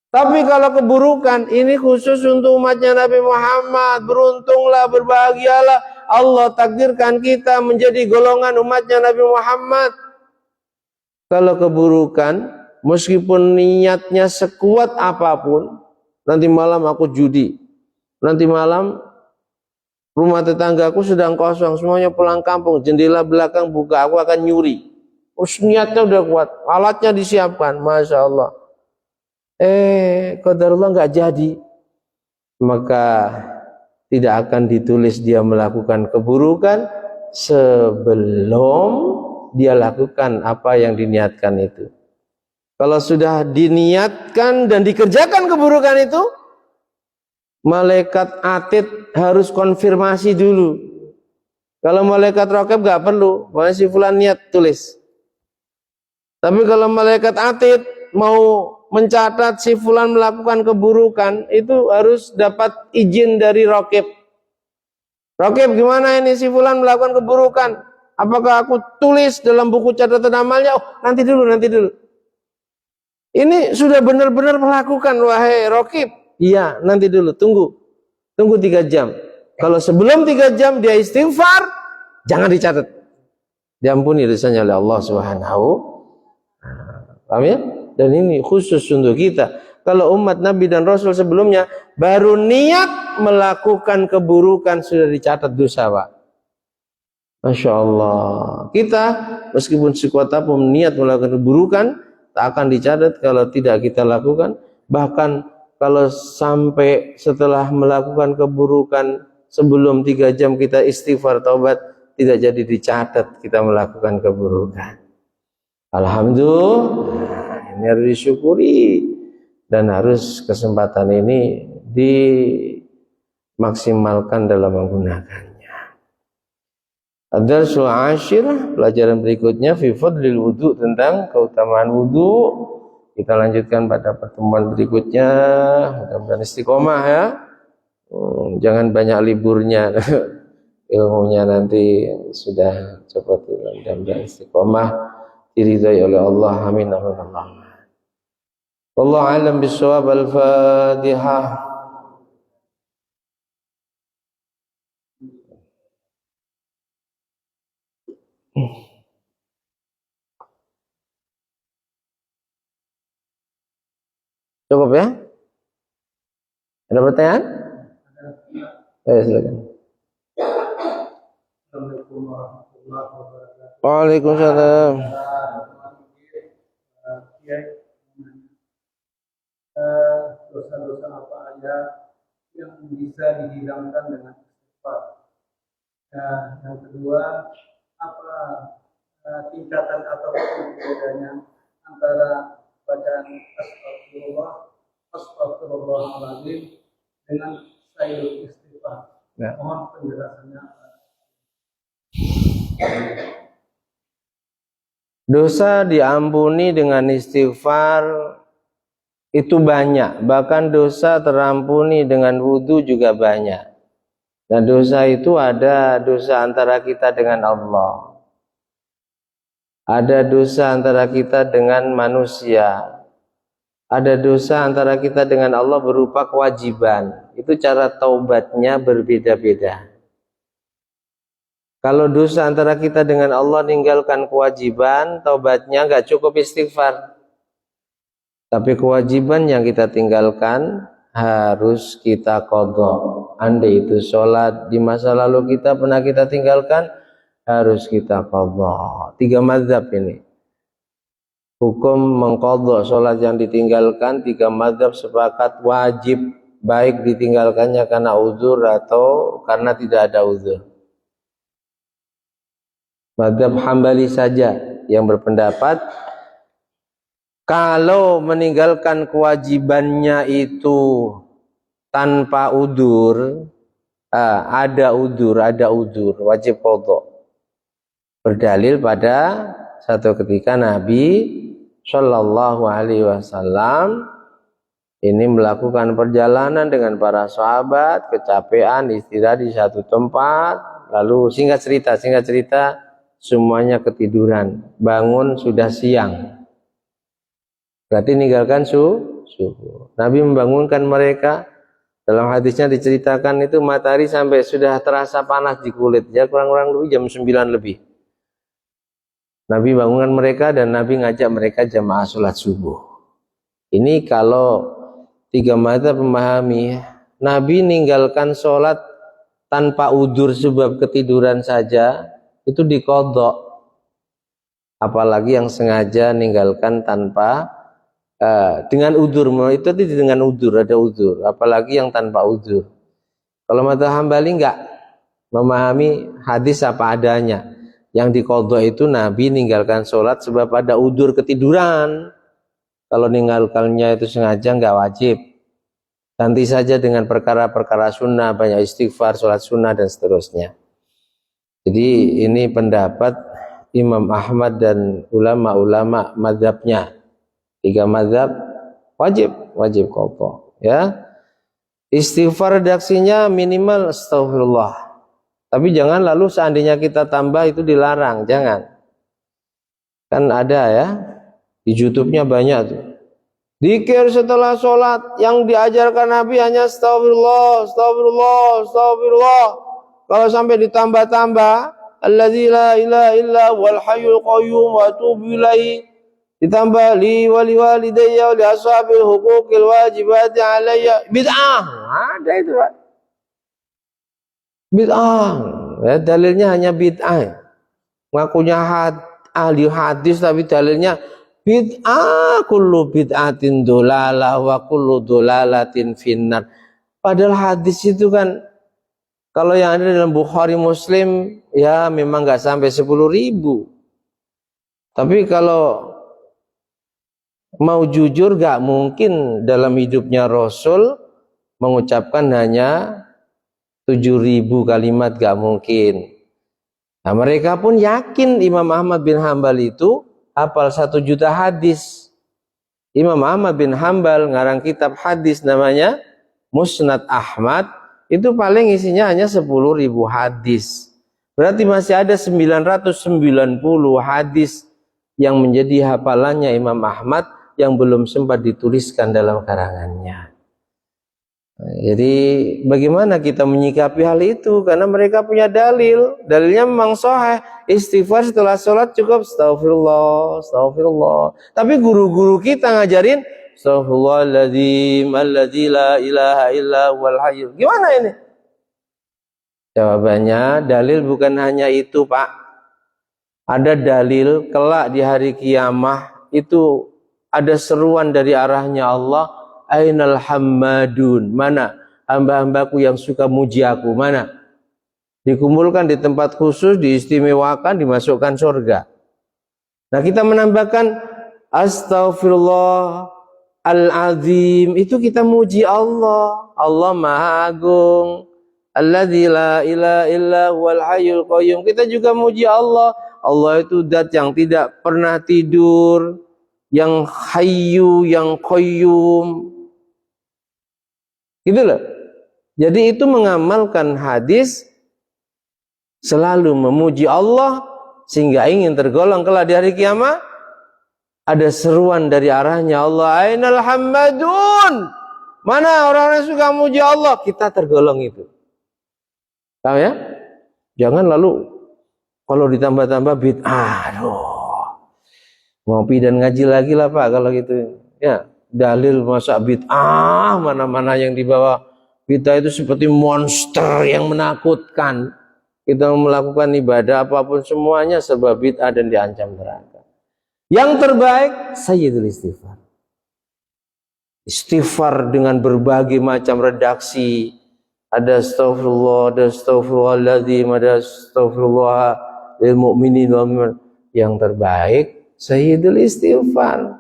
Tapi kalau keburukan, ini khusus untuk umatnya Nabi Muhammad. Beruntunglah, berbahagialah. Allah takdirkan kita menjadi golongan umatnya Nabi Muhammad. Kalau keburukan, meskipun niatnya sekuat apapun, nanti malam aku judi, nanti malam Rumah tetanggaku sedang kosong, semuanya pulang kampung, jendela belakang buka, aku akan nyuri. Niatnya udah kuat, alatnya disiapkan, Masya Allah. Qadarullah nggak jadi. Maka tidak akan ditulis dia melakukan keburukan sebelum dia lakukan apa yang diniatkan itu. Kalau sudah diniatkan dan dikerjakan keburukan itu, malaikat atid harus konfirmasi dulu. Kalau malaikat raqib gak perlu, si fulan niat tulis. Tapi kalau malaikat atid mau mencatat si fulan melakukan keburukan, itu harus dapat izin dari raqib. Raqib, gimana ini si fulan melakukan keburukan? Apakah aku tulis dalam buku catatan amalnya? Oh, nanti dulu. Ini sudah benar-benar melakukan, wahai raqib. Iya, nanti dulu, tunggu 3 jam. Kalau sebelum 3 jam dia istighfar, jangan dicatat. Diampuni dosanya oleh Allah Subhanahu. Paham ya? Dan ini khusus untuk kita. Kalau umat Nabi dan Rasul sebelumnya baru niat melakukan keburukan sudah dicatat dosa, Pak. Masya Allah. Kita meskipun sekuat apapun niat melakukan keburukan tak akan dicatat kalau tidak kita lakukan. Bahkan kalau sampai setelah melakukan keburukan sebelum 3 jam kita istighfar taubat, tidak jadi dicatat kita melakukan keburukan. Alhamdulillah, ini harus disyukuri dan harus kesempatan ini dimaksimalkan dalam menggunakannya. Ad-darsul 'ashir, pelajaran berikutnya fi fadlil wudu, tentang keutamaan wudu. Kita lanjutkan pada pertemuan berikutnya. Mudah-mudahan istiqomah ya. Jangan banyak liburnya. Ilmunya nanti sudah cepat. Mudah-mudahan istiqomah, diridhai oleh Allah. Amin amin Allahumma. Wallahu a'lam bishawab. Al-Fatihah. Cukup ya? Ada pertanyaan? Silakan. Assalamualaikum warahmatullahi wabarakatuh. Waalaikumsalam. Dosa-dosa apa aja yang bisa dihilangkan dengan istighfar? Yang kedua, apa tingkatan atau bedanya antara bacaan astagfirullahaladzim dengan sayyidul istighfar? Mohon penjelasannya. Dosa diampuni dengan istighfar itu banyak, bahkan dosa terampuni dengan wudu juga banyak. Dan dosa itu ada dosa antara kita dengan Allah, ada dosa antara kita dengan manusia, ada dosa antara kita dengan Allah berupa kewajiban. Itu cara taubatnya berbeda-beda. Kalau dosa antara kita dengan Allah ninggalkan kewajiban, taubatnya nggak cukup istighfar. Tapi kewajiban yang kita tinggalkan harus kita qadha. Andai itu sholat di masa lalu kita pernah kita tinggalkan, harus kita qadha. 3 mazhab ini. Hukum mengqadha sholat yang ditinggalkan, 3 mazhab sepakat wajib, baik ditinggalkannya karena uzur atau karena tidak ada uzur. Mazhab Hambali saja yang berpendapat kalau meninggalkan kewajibannya itu tanpa udzur, ada udzur, wajib qadha. Berdalil pada satu ketika Nabi Shallallahu Alaihi Wasallam ini melakukan perjalanan dengan para sahabat, kecapean, istirahat di satu tempat, lalu singkat cerita semuanya ketiduran, bangun sudah siang. Berarti meninggalkan subuh. Nabi membangunkan mereka. Dalam hadisnya diceritakan itu matahari sampai sudah terasa panas di kulit. Ya kurang-kurang lebih jam 9 lebih. Nabi bangunkan mereka dan Nabi ngajak mereka jamaah sholat subuh. Ini kalau 3 mazhab memahami, Nabi meninggalkan sholat tanpa udzur sebab ketiduran saja itu diqadha. Apalagi yang sengaja ninggalkan tanpa dengan udzur, itu dengan udzur, ada udzur, apalagi yang tanpa udzur. Kalau mazhab Hambali enggak, memahami hadis apa adanya. Yang diqadha itu Nabi ninggalkan sholat sebab ada udzur ketiduran. Kalau ninggalkannya itu sengaja enggak wajib. Ganti saja dengan perkara-perkara sunnah, banyak istighfar, sholat sunnah dan seterusnya. Jadi ini pendapat Imam Ahmad dan ulama-ulama mazhabnya. 3 mazhab wajib qadha, ya. Istighfar redaksinya minimal astagfirullah. Tapi jangan lalu seandainya kita tambah itu dilarang, jangan. Kan ada ya, di YouTube-nya banyak tuh. Dzikir setelah sholat yang diajarkan Nabi hanya astagfirullah, astagfirullah, astagfirullah. Kalau sampai ditambah-tambah, alladzi la ilaha illa wal hayyul qayyum wa atubu ilaihi, ditambah li waliwalidayya wa li ashabil huquqil wajibati alayya, bid'ah. Ada itu, Pak. Bid'ah. Ya, dalilnya hanya bid'ah. Ngakunya ahli hadis tapi dalilnya bid'ah, kullu bid'atin dolalah wa kullu dolalatin finnar. Padahal hadis itu kan kalau yang ada dalam Bukhari Muslim ya memang nggak sampai 10.000. Tapi kalau mau jujur gak mungkin dalam hidupnya Rasul mengucapkan hanya 7.000 kalimat, gak mungkin. Nah, mereka pun yakin Imam Ahmad bin Hambal itu hafal 1 juta hadis. Imam Ahmad bin Hambal ngarang kitab hadis namanya Musnad Ahmad, itu paling isinya hanya 10.000 hadis. Berarti masih ada 990 hadis yang menjadi hafalannya Imam Ahmad yang belum sempat dituliskan dalam karangannya. Jadi bagaimana kita menyikapi hal itu? Karena mereka punya dalil. Dalilnya memang sahih. Istighfar setelah sholat cukup astagfirullah, astagfirullah. Tapi guru-guru kita ngajarin astaghfirullahaladzim alladzi la ilaha illa huwal hayyul. Gimana ini? Jawabannya dalil bukan hanya itu, Pak. Ada dalil kelak di hari kiamah itu ada seruan dari arahnya Allah, ainal hammadun, mana hamba-hambaku yang suka muji aku, mana? Dikumpulkan di tempat khusus, diistimewakan, dimasukkan surga. Nah, kita menambahkan astaghfirullah al-azim, itu kita muji Allah. Allah Maha Agung. Alladzi la ilaha illa huwal hayyul qayyum. Kita juga muji Allah. Allah itu zat yang tidak pernah tidur, yang hayyu, yang qayyum. Gitu loh. Jadi itu mengamalkan hadis, selalu memuji Allah sehingga ingin tergolong kelak di hari kiamat. Ada seruan dari arahnya Allah, ainal hammadun, mana orang-orang yang suka muji Allah, kita tergolong itu. Tahu ya? Jangan lalu kalau ditambah-tambah bid'ah, aduh, ngopi dan ngaji lagi lah Pak kalau gitu. Ya, dalil masa bid'ah, mana-mana yang dibawa bid'ah itu seperti monster yang menakutkan. Kita melakukan ibadah apapun semuanya serba bid'ah dan diancam neraka. Yang terbaik sayyidul istighfar. Istighfar dengan berbagai macam redaksi. Ada astagfirullah, ada astagfirullahaladzim, ada astagfirullah lil mu'minin wal mu'minat. Yang terbaik sayyidul istighfar.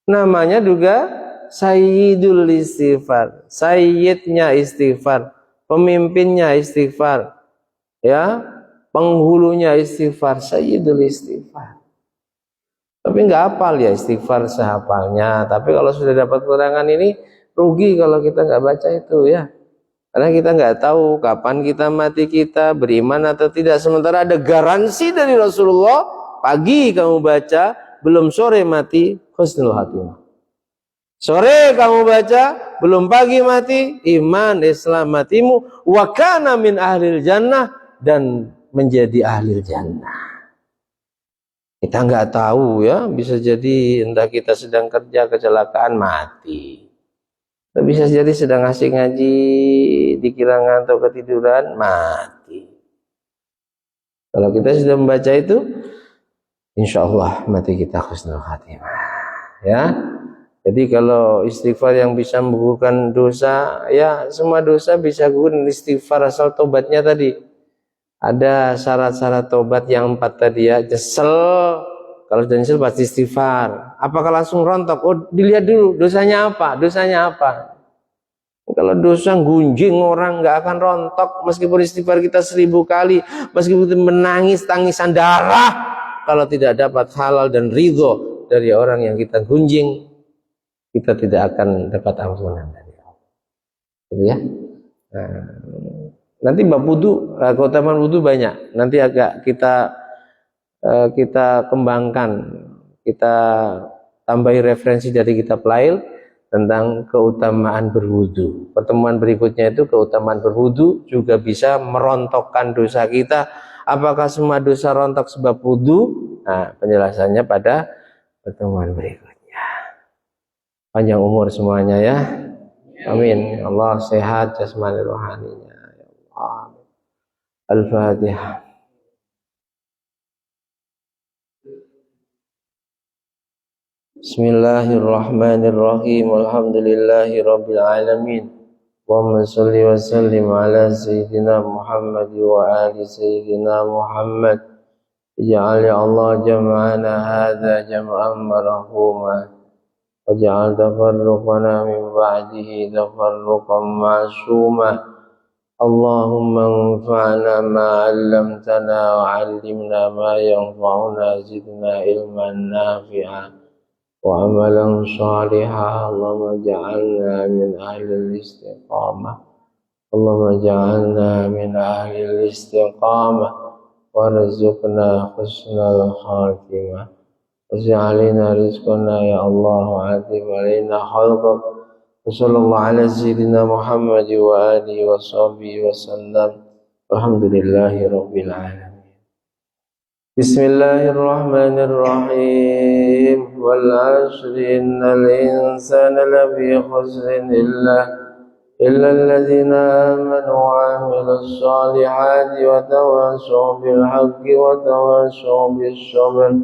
Namanya juga sayyidul istighfar. Sayyidnya istighfar, pemimpinnya istighfar. Ya, penghulunya istighfar, sayyidul istighfar. Tapi nggak hafal ya istighfar sehafalnya. Tapi kalau sudah dapat keterangan ini, rugi kalau kita nggak baca itu ya. Karena kita nggak tahu kapan kita mati, kita beriman atau tidak. Sementara ada garansi dari Rasulullah, pagi kamu baca, belum sore mati, husnul khatimah. Sore kamu baca, belum pagi mati, iman Islam matimu, wa kana min ahlil jannah, dan menjadi ahlil jannah. Kita nggak tahu ya, bisa jadi entah kita sedang kerja kecelakaan mati. Tapi bisa jadi sedang asik ngaji, dikira ngantuk ketiduran, mati. Kalau kita sudah membaca itu, insya Allah mati kita husnul khatimah. Ya, jadi kalau istighfar yang bisa menggugurkan dosa, ya semua dosa bisa gugur istighfar asal tobatnya tadi. Ada syarat-syarat tobat yang 4 tadi ya. Nyesel, kalau sudah nyesel pasti istighfar. Apakah langsung rontok? Oh, dilihat dulu dosanya apa, dosanya apa. Kalau dosa gunjing orang nggak akan rontok, meskipun istighfar kita 1000 kali, meskipun menangis tangisan darah, kalau tidak dapat halal dan ridho dari orang yang kita gunjing, kita tidak akan dapat ampunan dari Allah. Gitu ya. Nah, nanti bab wudu, keutamaan wudu banyak. Nanti agak kita kembangkan, kita tambahi referensi dari kitab lain tentang keutamaan berwudu. Pertemuan berikutnya itu keutamaan berwudu juga bisa merontokkan dosa kita. Apakah semua dosa rontok sebab wudu? Nah, penjelasannya pada pertemuan berikutnya. Panjang umur semuanya ya. Amin. Ya Allah sehat jasmani rohaninya. Ya Allah. Al-Fatihah. Bismillahirrahmanirrahim. Alhamdulillahi rabbil alamin. Allahumma salli wa sallim ala sayyidina Muhammad wa ali sayyidina Muhammad. Ij'al ya Allah jam'ana hadha jam'an marhuma waj'al tafarruqana min ba'dihi tafarruqan ma'suma. Allahumma anfa'na ma 'allamtana wa 'allimna ma yanfa'una zidna ilman nafi'a wa amalan salihah. Allahumma ja'alna min ahlil istiqamah. Allahumma ja'alna min ahlil istiqamah warzuqna husnal khatimah. Waj'alna rizqana ya Allah wa'atif alaina khalqak. Wassallallahu ala sayyidina Muhammad wa alihi wa sahbihi wa sallam. Alhamdulillahi rabbil alamin. Bismillahirrahmanirrahim. Wal 'ashri innal insana lafi khusrin illa alladhina amanu wa 'amilus solihati wa tawassaw bil haqqi wa tawassaw bis sabr.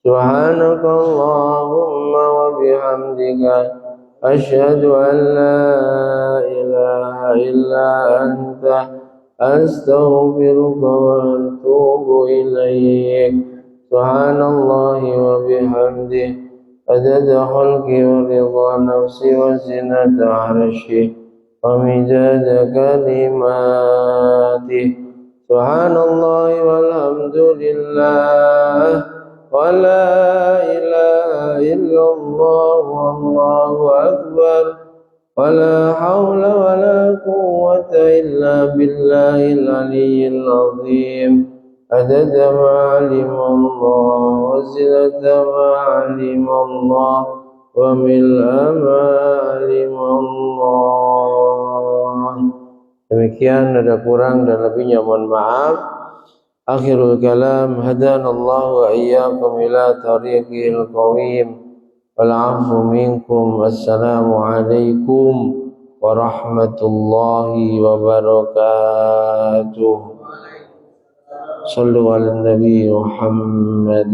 Subhanaka Allahumma wa bihamdika asyhadu an la ilaha illa anta astaghfiruka wa atubu ilaik. Subhanallahi wa bihamdihi adada khalqi wa ridha nafsi wa zinata arshi wa midada kalimati. Subhanallahi walhamdulillah wa la ilaha illallah wallahu akbar. ولا حول ولا قوة إلا بالله العلي العظيم عدد ما علم الله وزنة ما علم الله وملء ما علم Allah. Demikian, ada kurang dan lebihnya mohon maaf. Akhirul kalam, hadanallahu wa iyyakum ila tariqil qawim. Wal-'afwu minkum. Assalamu alaikum warahmatullahi wabarakatuh. Sallu ala Nabi Muhammad.